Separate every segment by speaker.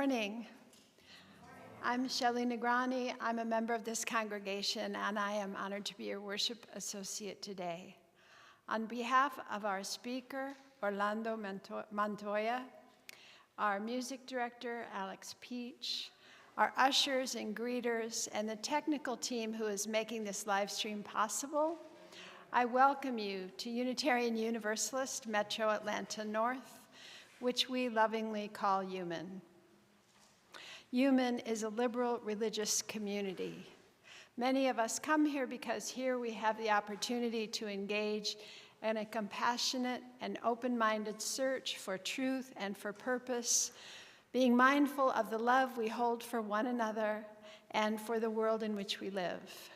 Speaker 1: morning. I'm Shelley Negrani. I'm a member of this congregation, and I am honored to be your worship associate today. On behalf of our speaker, Orlando Montoya, our music director, Alex Peach, our ushers and greeters, and the technical team who is making this live stream possible, I welcome you to Unitarian Universalist, Metro Atlanta North, which we lovingly call UUMAN. UUMAN is a liberal religious community. Many of us come here because here we have the opportunity to engage in a compassionate and open-minded search for truth and for purpose, being mindful of the love we hold for one another and for the world in which we live.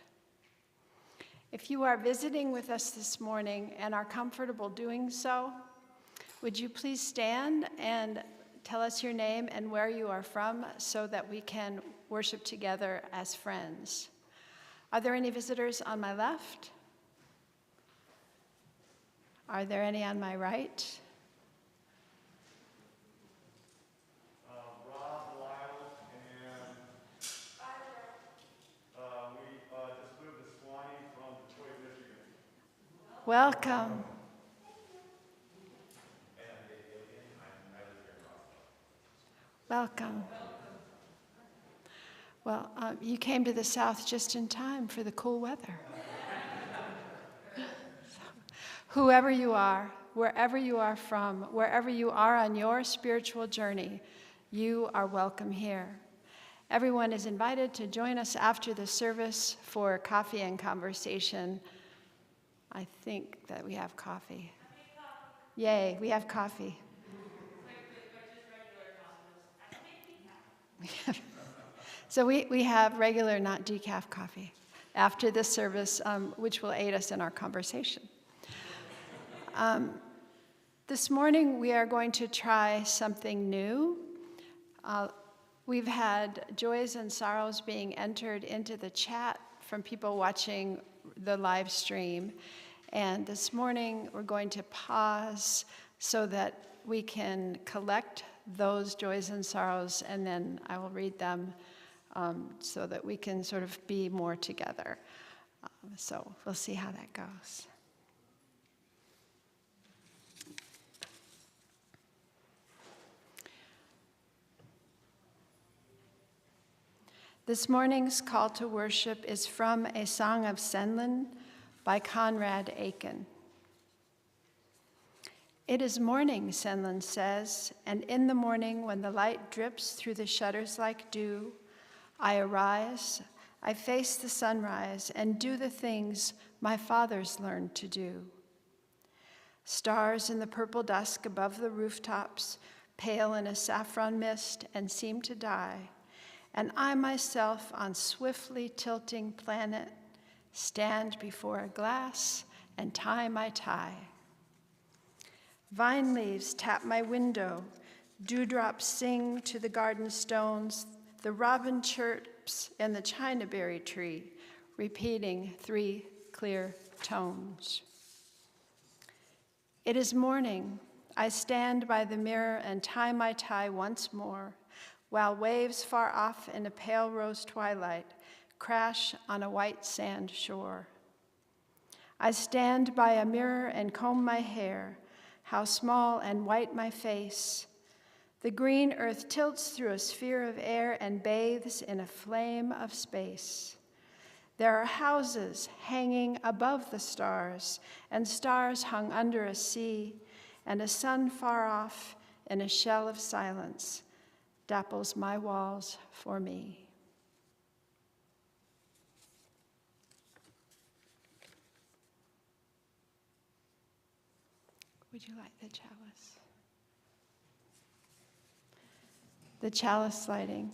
Speaker 1: If you are visiting with us this morning and are comfortable doing so, would you please stand and tell us your name and where you are from so that we can worship together as friends. Are there any visitors on my left? Are there any on my right?
Speaker 2: Rob, Lyle, and we just moved to Swanee from Detroit, Michigan.
Speaker 1: Welcome. Welcome. Well, you came to the South just in time for the cool weather. Whoever you are, wherever you are from, wherever you are on your spiritual journey, you are welcome here. Everyone is invited to join us after the service for coffee and conversation. I think that we have coffee. Yay, we have coffee. So we have regular, not decaf coffee after this service, which will aid us in our conversation. This morning, we are going to try something new. We've had joys and sorrows being entered into the chat from people watching the live stream. And this morning, we're going to pause so that we can collect those joys and sorrows, and then I will read them so that we can sort of be more together. So we'll see how that goes. This morning's call to worship is from a song of Senlin by Conrad Aiken. It is morning, Senlin says, and in the morning when the light drips through the shutters like dew, I arise, I face the sunrise and do the things my fathers learned to do. Stars in the purple dusk above the rooftops pale in a saffron mist and seem to die, and I myself on swiftly tilting planet stand before a glass and tie my tie. Vine leaves tap my window, dewdrops sing to the garden stones, the robin chirps in the chinaberry tree, repeating 3 clear tones. It is morning. I stand by the mirror and tie my tie once more, while waves far off in a pale rose twilight crash on a white sand shore. I stand by a mirror and comb my hair, how small and white my face. The green earth tilts through a sphere of air and bathes in a flame of space. There are houses hanging above the stars, and stars hung under a sea, and a sun far off in a shell of silence dapples my walls for me. Would you like the chalice? The chalice lighting.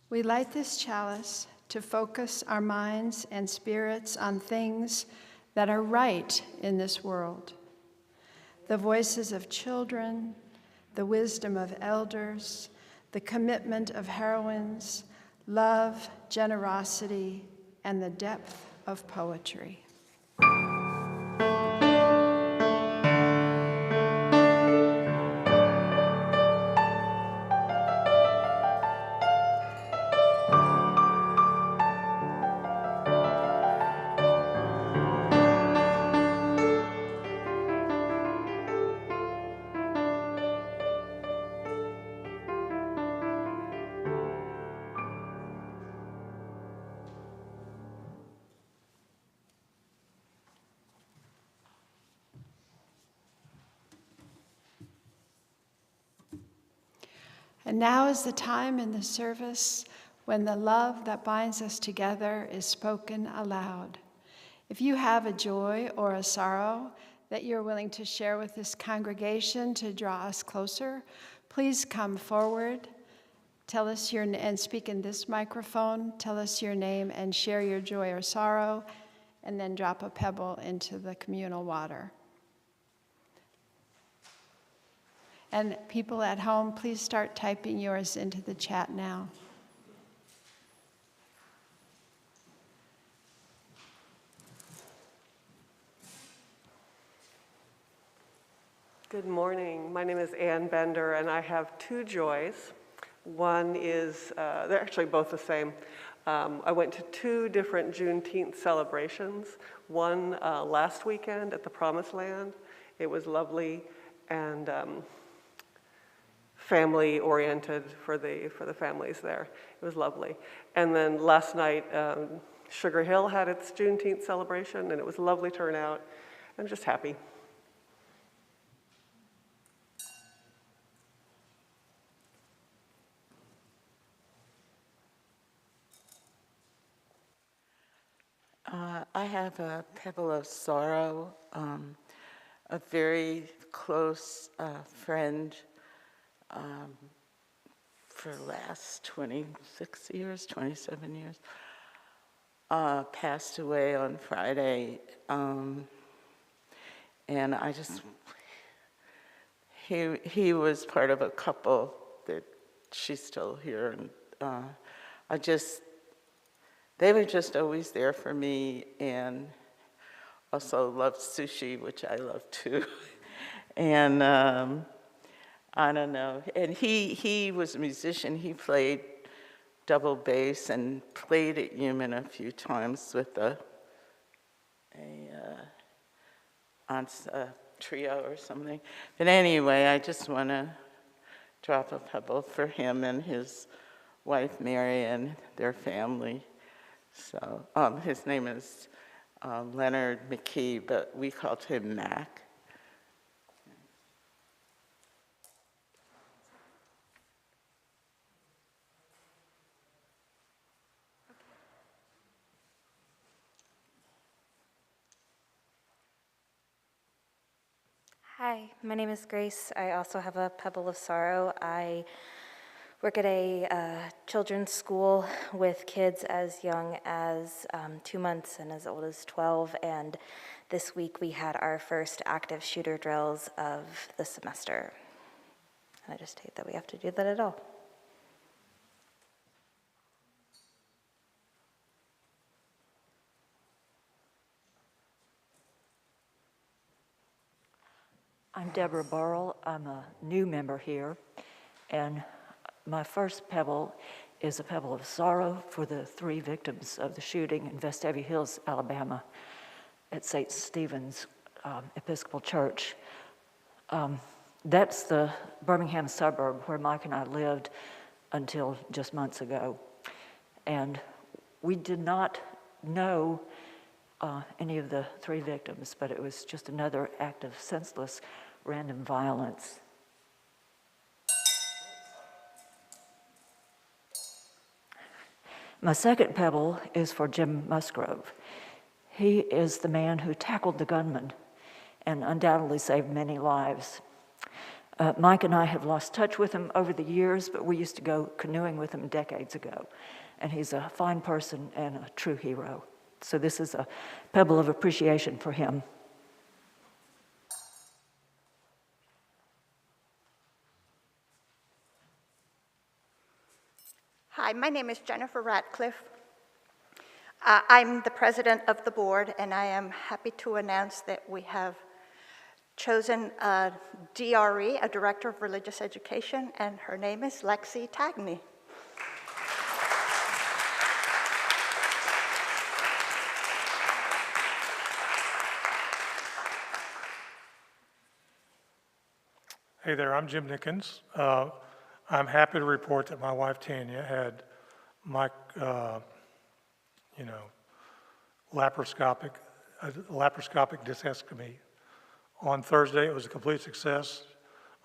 Speaker 1: We light this chalice to focus our minds and spirits on things that are right in this world. The voices of children, the wisdom of elders, the commitment of heroines, love, generosity, and the depth of poetry. And now is the time in the service when the love that binds us together is spoken aloud. If you have a joy or a sorrow that you're willing to share with this congregation to draw us closer, please come forward. Tell us your name and speak in this microphone. Tell us your name and share your joy or sorrow, and then drop a pebble into the communal water. And people at home, please start typing yours into the chat now.
Speaker 3: Good morning. My name is Ann Bender, and I have two joys. One is, they're actually both the same. I went to two different Juneteenth celebrations. One last weekend at the Promised Land. It was lovely and family-oriented for the families there. It was lovely. And then last night, Sugar Hill had its Juneteenth celebration, and it was a lovely turnout. I'm just happy.
Speaker 4: I have a pebble of sorrow, a very close friend for the last 26 years, 27 years, passed away on Friday, and I just, he was part of a couple that she's still here, and they were just always there for me, and also loved sushi, which I love too. And I don't know. And he was a musician. He played double bass and played at UUMAN a few times with a trio or something. But anyway, I just want to drop a pebble for him and his wife Mary and their family. So his name is Leonard McKee, but we called him Mac.
Speaker 5: Hi, my name is Grace. I also have a pebble of sorrow. I work at a children's school with kids as young as 2 months and as old as 12, and this week we had our first active shooter drills of the semester. And I just hate that we have to do that at all.
Speaker 6: I'm Deborah Burrell. I'm a new member here, and my first pebble is a pebble of sorrow for the 3 victims of the shooting in Vestavia Hills, Alabama, at St. Stephen's Episcopal Church. That's the Birmingham suburb where Mike and I lived until just months ago. And we did not know any of the 3 victims, but it was just another act of senseless, random violence. My second pebble is for Jim Musgrove. He is the man who tackled the gunman and undoubtedly saved many lives. Mike and I have lost touch with him over the years, but we used to go canoeing with him decades ago. And he's a fine person and a true hero. So this is a pebble of appreciation for him.
Speaker 7: Hi, my name is Jennifer Ratcliffe. I'm the president of the board, and I am happy to announce that we have chosen a DRE, a Director of Religious Education, and her name is Lexi Tagney.
Speaker 2: Hey there, I'm Jim Nickens. I'm happy to report that my wife Tanya had laparoscopic discectomy. On Thursday, it was a complete success.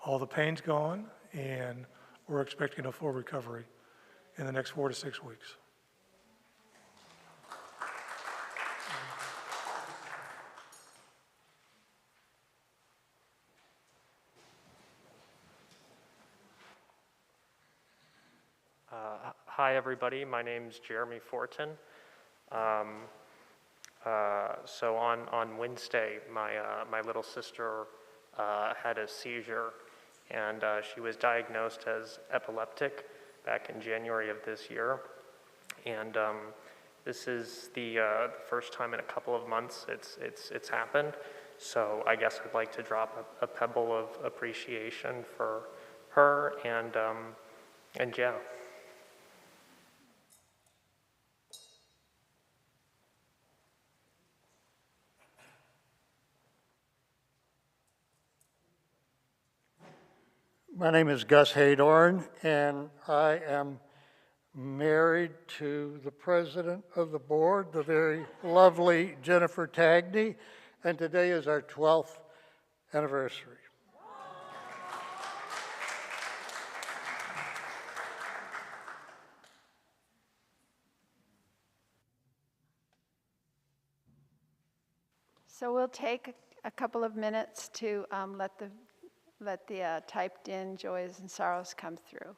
Speaker 2: All the pain's gone, and we're expecting a full recovery in the next 4 to 6 weeks.
Speaker 8: Hi, everybody. My name's Jeremy Fortin. So on Wednesday, my little sister had a seizure, and she was diagnosed as epileptic back in January of this year. And this is the first time in a couple of months it's happened. So I guess I'd like to drop a pebble of appreciation for her and yeah.
Speaker 9: My name is Gus Haydorn, and I am married to the president of the board, the very lovely Jennifer Tagney, and today is our 12th anniversary.
Speaker 1: So we'll take a couple of minutes to let the typed in joys and sorrows come through.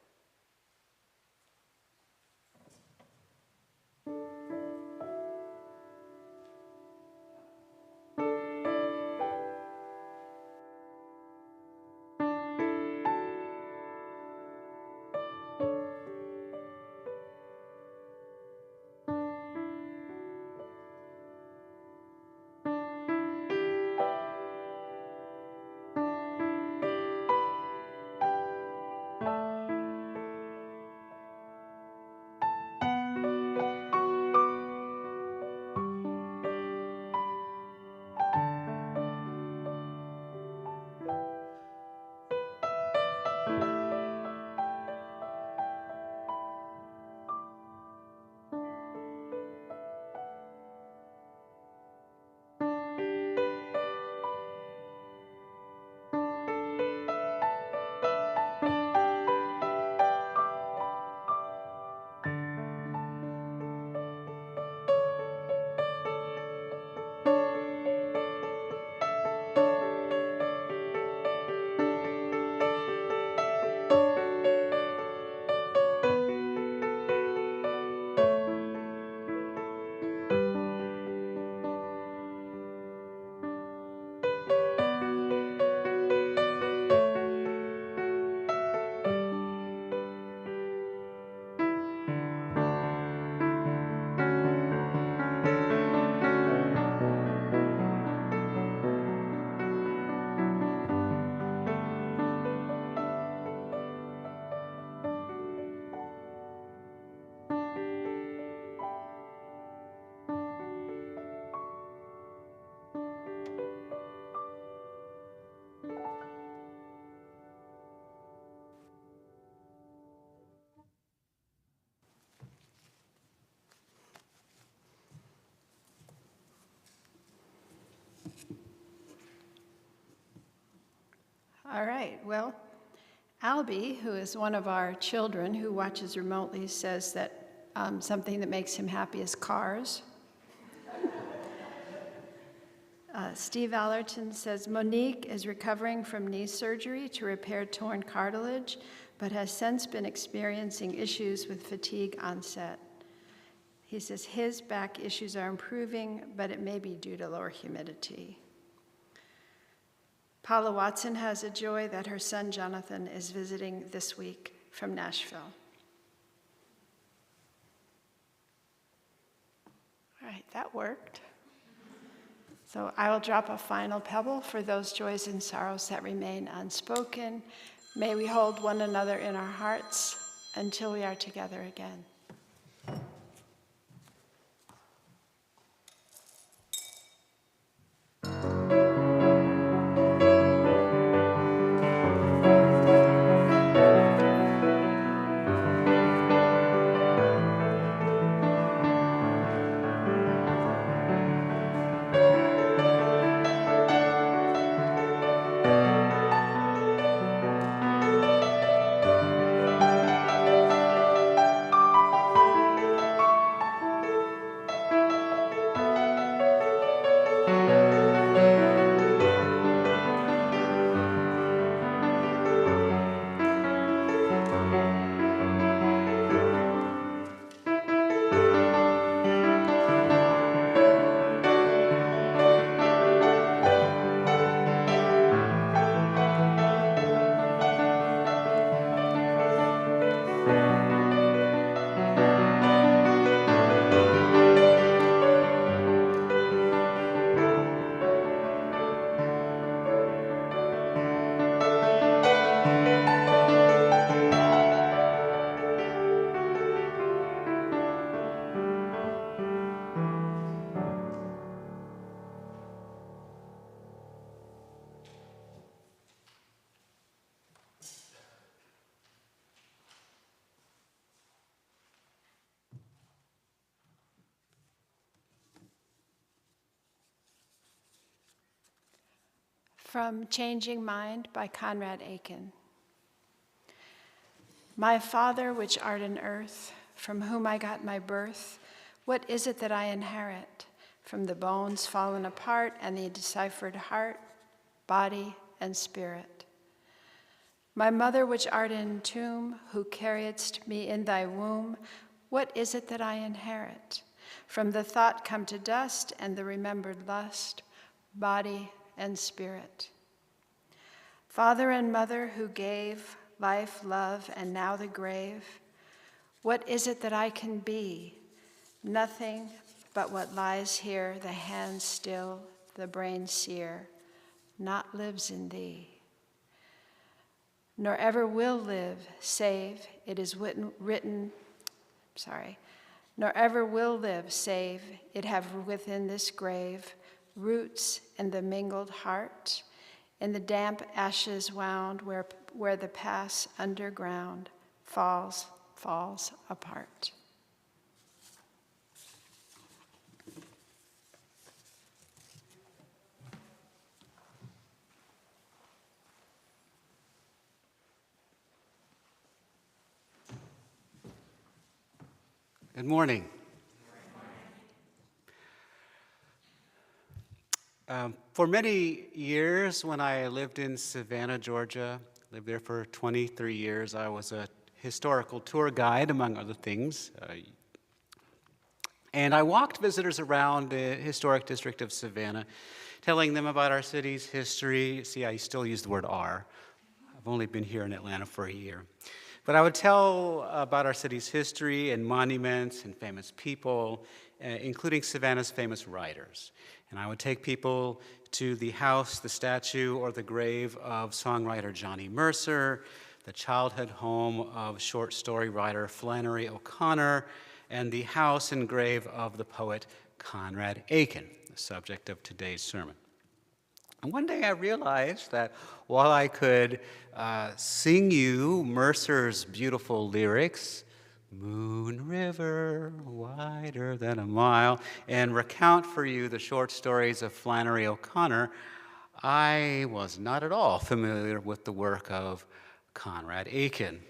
Speaker 1: All right, well, Albie, who is one of our children who watches remotely, says that something that makes him happy is cars. Steve Allerton says, Monique is recovering from knee surgery to repair torn cartilage, but has since been experiencing issues with fatigue onset. He says his back issues are improving, but it may be due to lower humidity. Paula Watson has a joy that her son Jonathan is visiting this week from Nashville. All right, that worked. So I will drop a final pebble for those joys and sorrows that remain unspoken. May we hold one another in our hearts until we are together again. From Changing Mind by Conrad Aiken. My Father, which art in earth, from whom I got my birth, what is it that I inherit? From the bones fallen apart and the deciphered heart, body, and spirit. My Mother, which art in tomb, who carriedst me in thy womb, what is it that I inherit? From the thought come to dust and the remembered lust, body and spirit. Father and Mother, who gave life, love, and now the grave, what is it that I can be? Nothing but what lies here, the hands still, the brain sear, not lives in thee. Nor ever will live, save it is nor ever will live, save it have within this grave roots in the mingled heart, in the damp ashes wound where the pass underground falls apart.
Speaker 10: Good morning. For many years, when I lived in Savannah, Georgia, lived there for 23 years, I was a historical tour guide, among other things. And I walked visitors around the historic district of Savannah, telling them about our city's history. See, I still use the word "our." I've only been here in Atlanta for a year. But I would tell about our city's history and monuments and famous people, including Savannah's famous writers. And I would take people to the house, the statue, or the grave of songwriter Johnny Mercer, the childhood home of short story writer Flannery O'Connor, and the house and grave of the poet Conrad Aiken, the subject of today's sermon. And one day I realized that while I could sing you Mercer's beautiful lyrics, Moon River, wider than a mile, and recount for you the short stories of Flannery O'Connor, I was not at all familiar with the work of Conrad Aiken.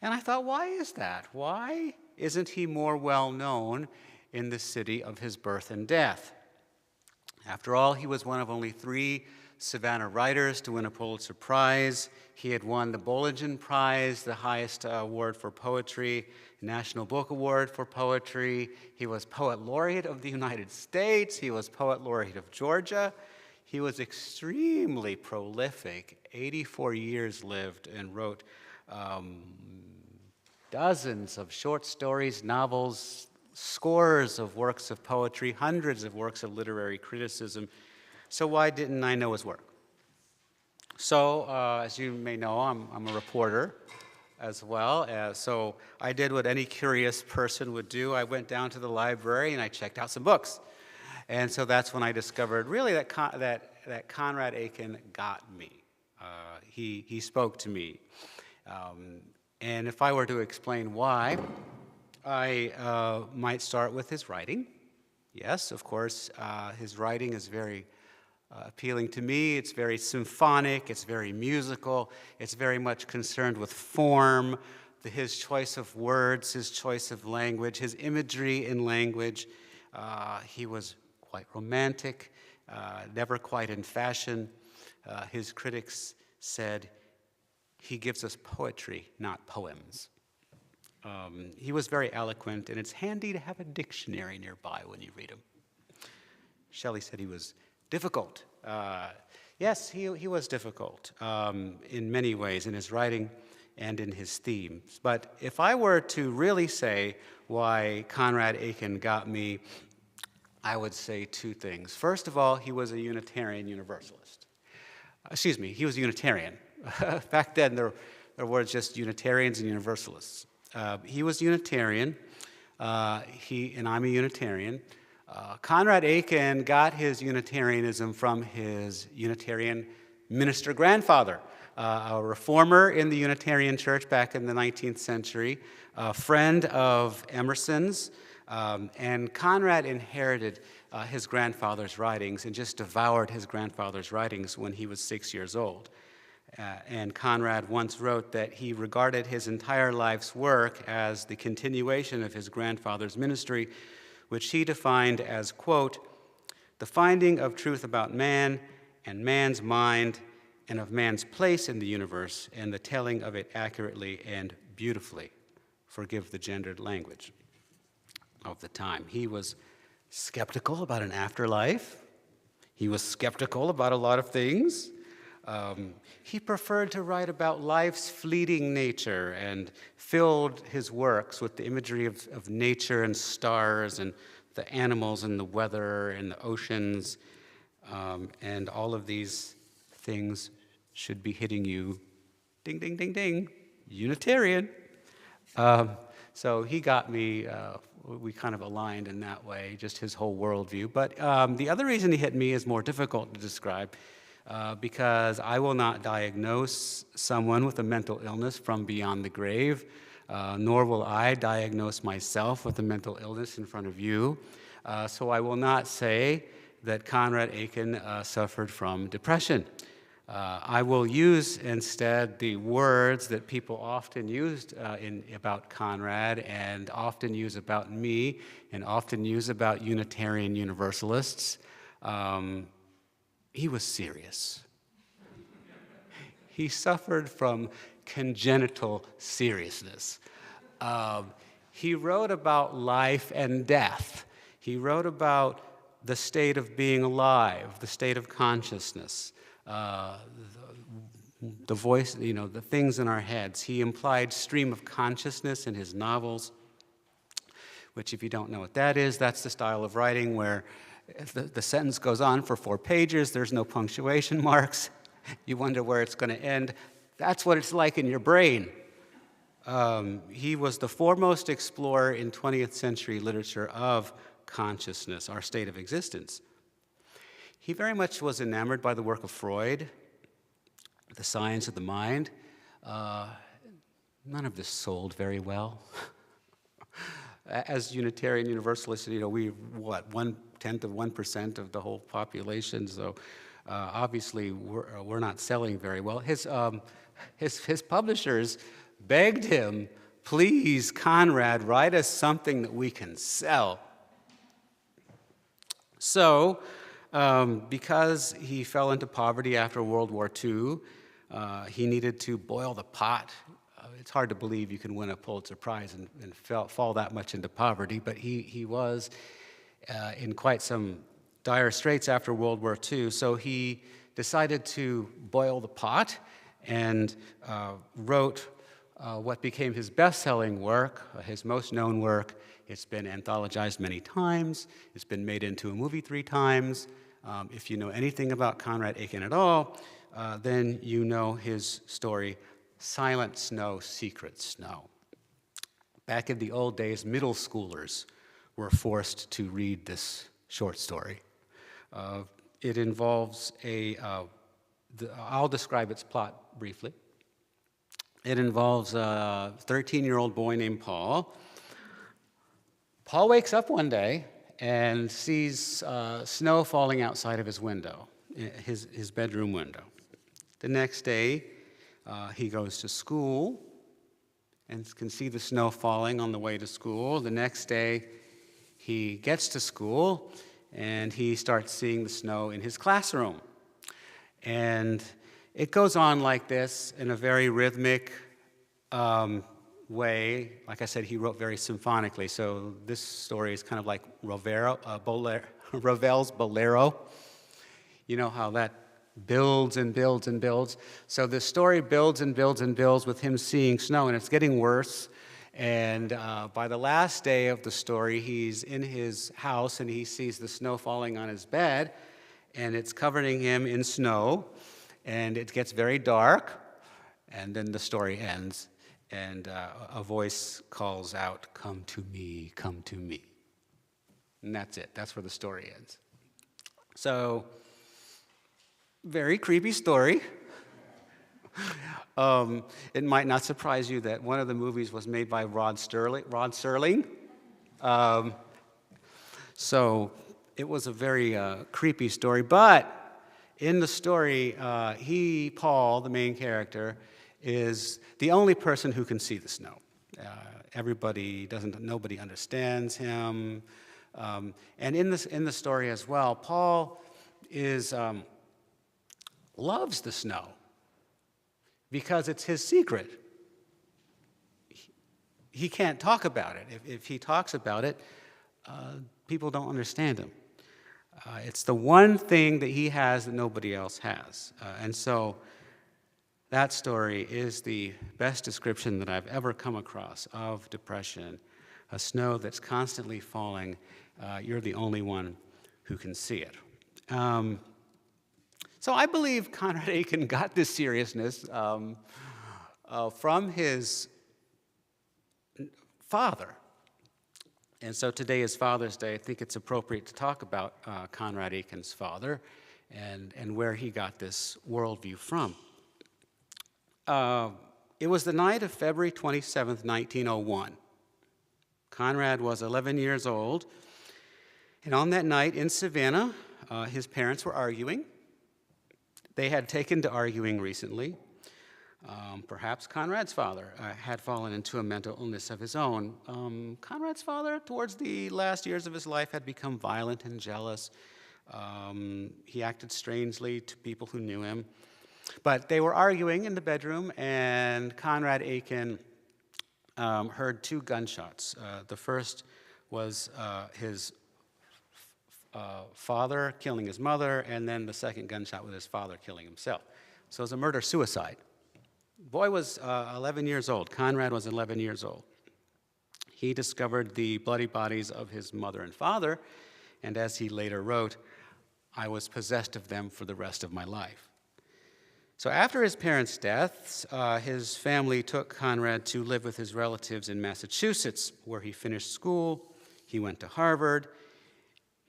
Speaker 10: And I thought, why is that? Why isn't he more well known in the city of his birth and death? After all, he was one of only 3 Savannah writers to win a Pulitzer Prize. He had won the Bollingen Prize, the highest award for poetry, National Book Award for poetry. He was Poet Laureate of the United States. He was Poet Laureate of Georgia. He was extremely prolific, 84 years lived, and wrote dozens of short stories, novels, scores of works of poetry, hundreds of works of literary criticism. So why didn't I know his work? So, as you may know, I'm a reporter as well. So I did what any curious person would do. I went down to the library and I checked out some books. And so that's when I discovered really that Conrad Aiken got me. He spoke to me. And if I were to explain why, I might start with his writing. Yes, of course, his writing is very appealing to me. It's very symphonic, it's very musical, it's very much concerned with form, his choice of words, his choice of language, his imagery in language. He was quite romantic, never quite in fashion. His critics said, he gives us poetry, not poems. He was very eloquent, and it's handy to have a dictionary nearby when you read him. Shelley said he was difficult. Yes, he was difficult in many ways, in his writing and in his themes. But if I were to really say why Conrad Aiken got me, I would say 2 things. First of all, he was a Unitarian Universalist. He was a Unitarian. Back then, there were just Unitarians and Universalists. He was Unitarian, and I'm a Unitarian. Conrad Aiken got his Unitarianism from his Unitarian minister grandfather, a reformer in the Unitarian Church back in the 19th century, a friend of Emerson's, And Conrad inherited his grandfather's writings and just devoured his grandfather's writings when he was 6 years old. And Conrad once wrote that he regarded his entire life's work as the continuation of his grandfather's ministry, which he defined as, quote, the finding of truth about man and man's mind and of man's place in the universe and the telling of it accurately and beautifully. Forgive the gendered language of the time. He was skeptical about an afterlife. He was skeptical about a lot of things. He preferred to write about life's fleeting nature and filled his works with the imagery of nature and stars and the animals and the weather and the oceans. And all of these things should be hitting you, ding, ding, ding, ding, Unitarian. So he got me, we kind of aligned in that way, just his whole worldview. But the other reason he hit me is more difficult to describe, because I will not diagnose someone with a mental illness from beyond the grave, nor will I diagnose myself with a mental illness in front of you. So I will not say that Conrad Aiken suffered from depression. I will use instead the words that people often used about Conrad and often use about me and often use about Unitarian Universalists. He was serious. He suffered from congenital seriousness. He wrote about life and death. He wrote about the state of being alive, the state of consciousness, the voice, the things in our heads. He implied stream of consciousness in his novels, which, if you don't know what that is, that's the style of writing where the sentence goes on for 4 pages, there's no punctuation marks, you wonder where it's going to end. That's what it's like in your brain. He was the foremost explorer in 20th century literature of consciousness, our state of existence. He very much was enamored by the work of Freud, the science of the mind. None of this sold very well. As Unitarian Universalists, we, 1/10 of the whole population, so obviously we're not selling very well. His publishers begged him, please, Conrad, write us something that we can sell. So, because he fell into poverty after World War II, he needed to boil the pot. It's hard to believe you can win a Pulitzer Prize and fall that much into poverty, but he was in quite some dire straits after World War II, so he decided to boil the pot and wrote what became his best-selling work, his most known work. It's been anthologized many times. It's been made into a movie 3 times. If you know anything about Conrad Aiken at all, then you know his story, Silent Snow, Secret Snow. Back in the old days, middle schoolers were forced to read this short story. It involves I'll describe its plot briefly. It involves a 13-year-old boy named Paul. Paul wakes up one day and sees snow falling outside of his window, his bedroom window. The next day, he goes to school and can see the snow falling on the way to school. The next day, he gets to school and he starts seeing the snow in his classroom. And it goes on like this in a very rhythmic way. Like I said, he wrote very symphonically, so this story is kind of like Ravel's Bolero. You know how that builds and builds and builds. So the story builds and builds and builds with him seeing snow, and it's getting worse. And by the last day of the story, he's in his house and he sees the snow falling on his bed, and it's covering him in snow, and it gets very dark, and then the story ends, and a voice calls out, "Come to me, come to me." And that's it. That's where the story ends. So, very creepy story. It might not surprise you that one of the movies was made by Rod Serling. So it was a very creepy story, but in the story, Paul, the main character, is the only person who can see the snow. Nobody understands him. And in the story as well, Paul loves the snow because it's his secret. He can't talk about it. If he talks about it, people don't understand him. It's the one thing that he has that nobody else has. And so that story is the best description that I've ever come across of depression. A snow that's constantly falling. You're the only one who can see it. So I believe Conrad Aiken got this seriousness from his father. And so today is Father's Day. I think it's appropriate to talk about Conrad Aiken's father and where he got this worldview from. It was the night of February 27th, 1901. Conrad was 11 years old, and on that night in Savannah, his parents were arguing. They had taken to arguing recently. Perhaps Conrad's father had fallen into a mental illness of his own. Conrad's father, towards the last years of his life, had become violent and jealous. He acted strangely to people who knew him. But they were arguing in the bedroom, and Conrad Aiken heard two gunshots. The first was his father killing his mother, and then the second gunshot was his father killing himself. So it was a murder-suicide. Boy was 11 years old. Conrad was 11 years old. He discovered the bloody bodies of his mother and father, and as he later wrote, I was possessed of them for the rest of my life. So after his parents' deaths, his family took Conrad to live with his relatives in Massachusetts, where he finished school. He went to Harvard.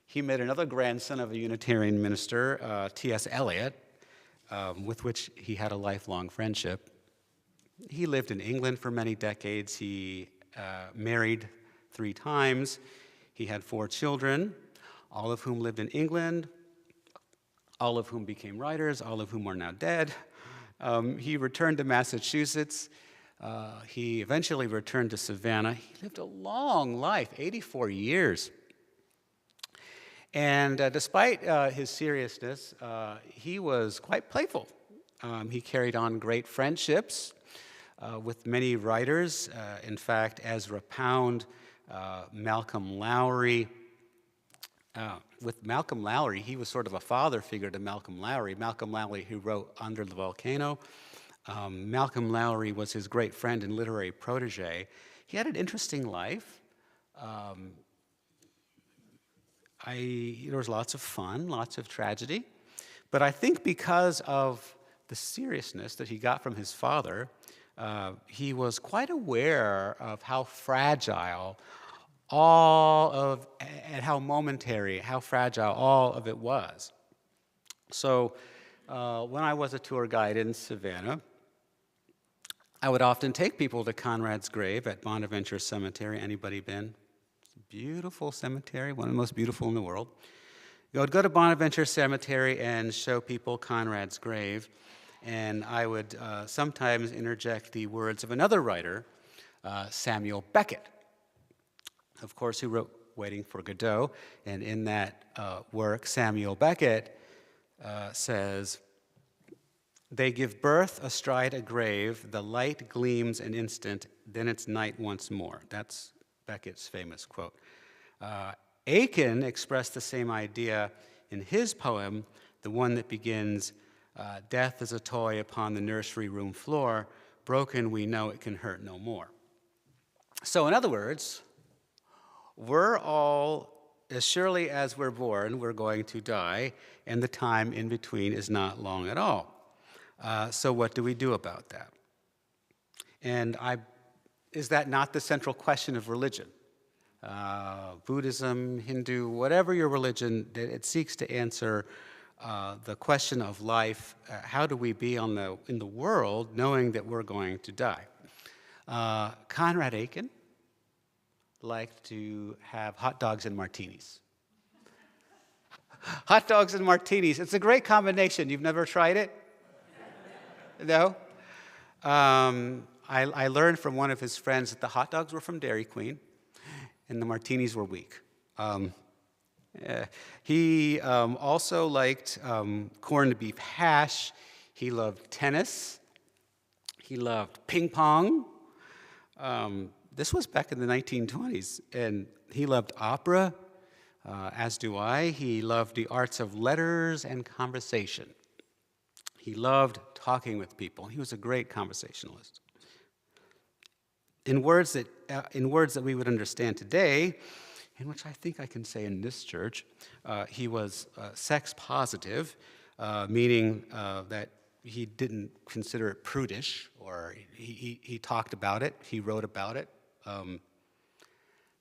Speaker 10: He met another grandson of a Unitarian minister, T.S. Eliot, with which he had a lifelong friendship. He lived in England for many decades. He married 3 times. He had 4 children, all of whom lived in England, all of whom became writers, all of whom are now dead. He returned to Massachusetts. He eventually returned to Savannah. He lived a long life, 84 years. And despite his seriousness, he was quite playful. He carried on great friendships with many writers. In fact, Ezra Pound, Malcolm Lowry. With Malcolm Lowry, he was sort of a father figure to Malcolm Lowry. Malcolm Lowry, who wrote Under the Volcano. Malcolm Lowry was his great friend and literary protege. He had an interesting life. There was lots of fun, lots of tragedy. But I think because of the seriousness that he got from his father, he was quite aware of how fragile and how momentary, how fragile all of it was. So when I was a tour guide in Savannah, I would often take people to Conrad's grave at Bonaventure Cemetery. Anybody been? It's a beautiful cemetery, one of the most beautiful in the world. I would go to Bonaventure Cemetery and show people Conrad's grave, and I would sometimes interject the words of another writer, Samuel Beckett, of course, who wrote Waiting for Godot. And in that work, Samuel Beckett says, they give birth astride a grave, the light gleams an instant, then it's night once more. That's Beckett's famous quote. Aiken expressed the same idea in his poem, the one that begins, death is a toy upon the nursery room floor, broken we know it can hurt no more. So in other words, we're all, as surely as we're born, we're going to die, and the time in between is not long at all. So what do we do about that? And is that not the central question of religion? Buddhism, Hindu, whatever your religion, it seeks to answer the question of life. How do we be in the world knowing that we're going to die? Conrad Aiken liked to have hot dogs and martinis. Hot dogs and martinis. It's a great combination. You've never tried it? No? I learned from one of his friends that the hot dogs were from Dairy Queen and the martinis were weak. He also liked corned beef hash. He loved tennis. He loved ping pong. This was back in the 1920s. And he loved opera, as do I. He loved the arts of letters and conversation. He loved talking with people. He was a great conversationalist. In words that we would understand today, in which I think I can say in this church, he was sex positive, meaning that he didn't consider it prudish, or he talked about it, he wrote about it.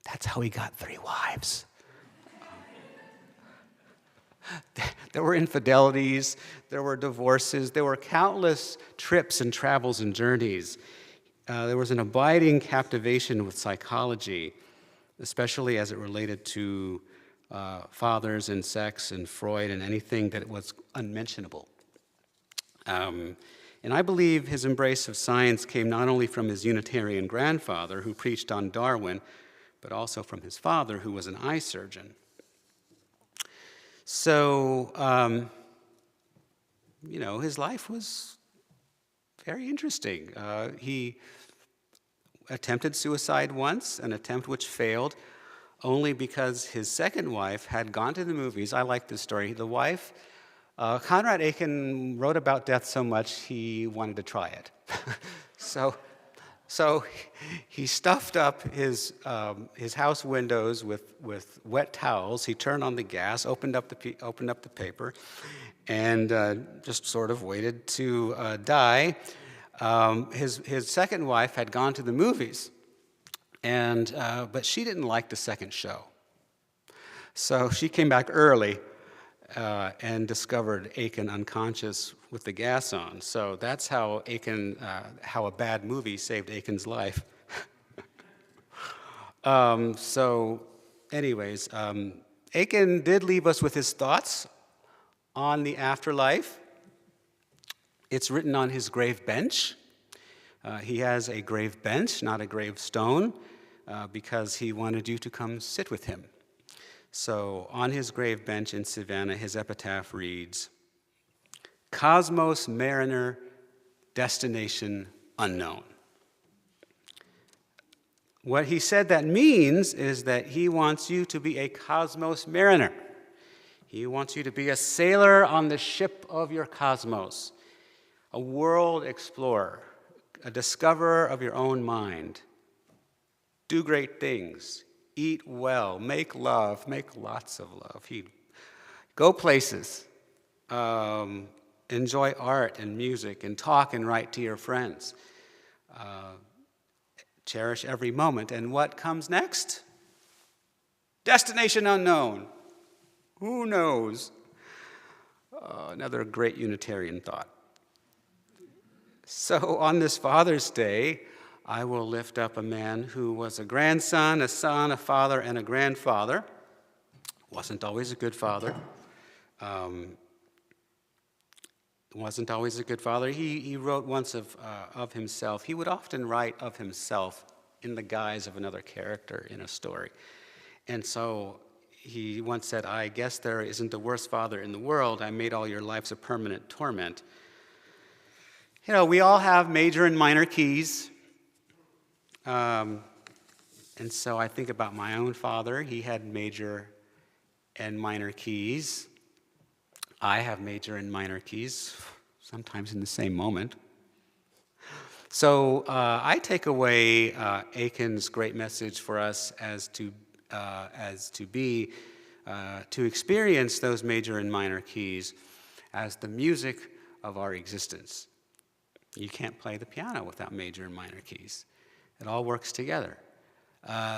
Speaker 10: That's how he got 3 wives. There were infidelities, there were divorces, there were countless trips and travels and journeys. There was an abiding captivation with psychology, especially as it related to fathers and sex and Freud and anything that was unmentionable. And I believe his embrace of science came not only from his Unitarian grandfather, who preached on Darwin, but also from his father, who was an eye surgeon. So, his life was very interesting. He attempted suicide once, an attempt which failed, only because his second wife had gone to the movies. I like this story. The wife, Conrad Aiken wrote about death so much he wanted to try it. So he stuffed up his house windows with wet towels. He turned on the gas, opened up the paper, and just sort of waited to die. His second wife had gone to the movies, but she didn't like the second show. So she came back early and discovered Aiken unconscious with the gas on. So that's how how a bad movie saved Aiken's life. Aiken did leave us with his thoughts on the afterlife. It's written on his grave bench. He has a grave bench, not a gravestone, because he wanted you to come sit with him. So on his grave bench in Savannah, his epitaph reads, "Cosmos mariner, destination unknown." What he said that means is that he wants you to be a cosmos mariner. He wants you to be a sailor on the ship of your cosmos, a world explorer, a discoverer of your own mind. Do great things. Eat well, make love, make lots of love. Go places, enjoy art and music, and talk and write to your friends. Cherish every moment. And what comes next? Destination unknown. Who knows? Another great Unitarian thought. So on this Father's Day, I will lift up a man who was a grandson, a son, a father, and a grandfather. Wasn't always a good father. Wasn't always a good father. He wrote once of himself. He would often write of himself in the guise of another character in a story. And so he once said, "I guess there isn't a worse father in the world. I made all your lives a permanent torment." We all have major and minor keys. And so I think about my own father. He had major and minor keys. I have major and minor keys, sometimes in the same moment. So I take away Aiken's great message for us to experience those major and minor keys as the music of our existence. You can't play the piano without major and minor keys. It all works together.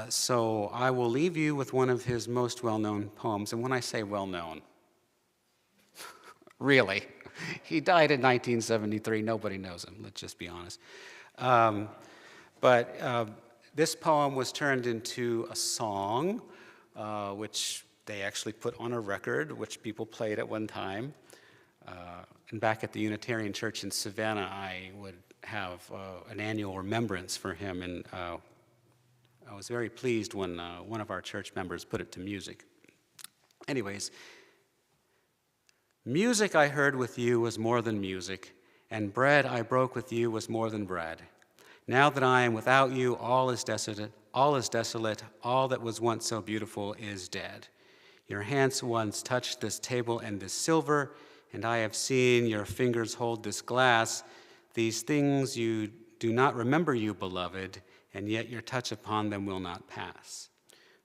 Speaker 10: So I will leave you with one of his most well-known poems. And when I say well-known, really, he died in 1973. Nobody knows him, let's just be honest. But This poem was turned into a song, which they actually put on a record, which people played at one time. And back at the Unitarian Church in Savannah, I would have an annual remembrance for him, and I was very pleased when one of our church members put it to music. Anyways, music I heard with you was more than music, and bread I broke with you was more than bread. Now that I am without you, all is desolate, all that was once so beautiful is dead. Your hands once touched this table and this silver, and I have seen your fingers hold this glass. These things you do not remember, you beloved, and yet your touch upon them will not pass.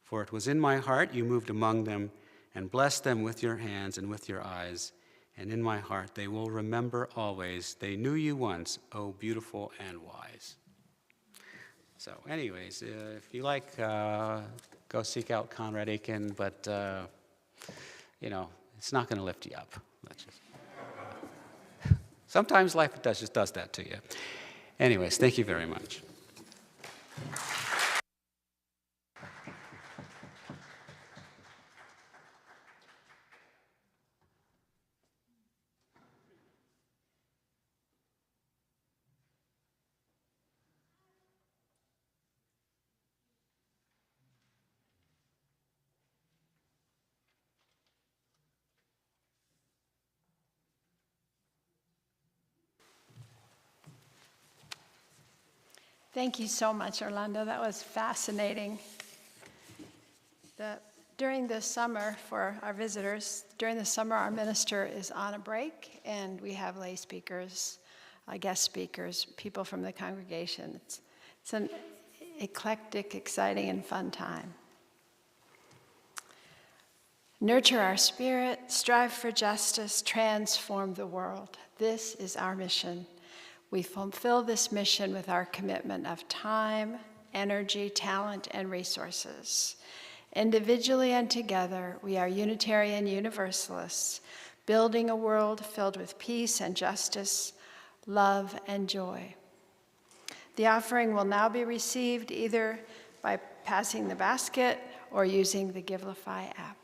Speaker 10: For it was in my heart you moved among them, and blessed them with your hands and with your eyes, and in my heart they will remember always. They knew you once, O beautiful and wise. So anyways, if you like, go seek out Conrad Aiken, but, it's not going to lift you up. Sometimes life just does that to you. Anyways, thank you very much.
Speaker 1: Thank you so much, Orlando. That was fascinating. During the summer, for our visitors, our minister is on a break, and we have lay speakers, guest speakers, people from the congregation. It's an eclectic, exciting, and fun time. Nurture our spirit, strive for justice, transform the world. This is our mission. We fulfill this mission with our commitment of time, energy, talent, and resources. Individually and together, we are Unitarian Universalists, building a world filled with peace and justice, love and joy. The offering will now be received either by passing the basket or using the Givelify app.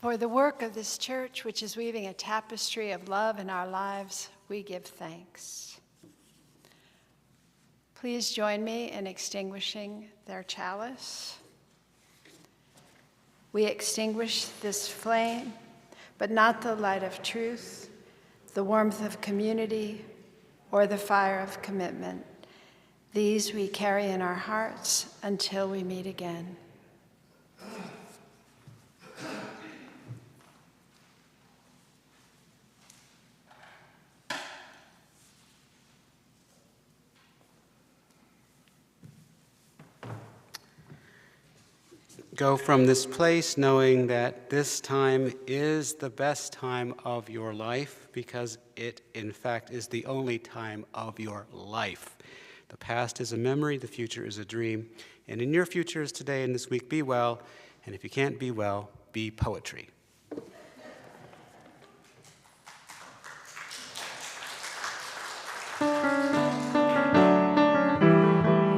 Speaker 1: For the work of this church, which is weaving a tapestry of love in our lives, we give thanks. Please join me in extinguishing their chalice. We extinguish this flame, but not the light of truth, the warmth of community, or the fire of commitment. These we carry in our hearts until we meet again.
Speaker 10: Go from this place knowing that this time is the best time of your life, because it, in fact, is the only time of your life. The past is a memory, the future is a dream, and in your futures today and this week, be well, and if you can't be well, be poetry.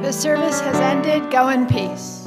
Speaker 1: The service has ended. Go in peace.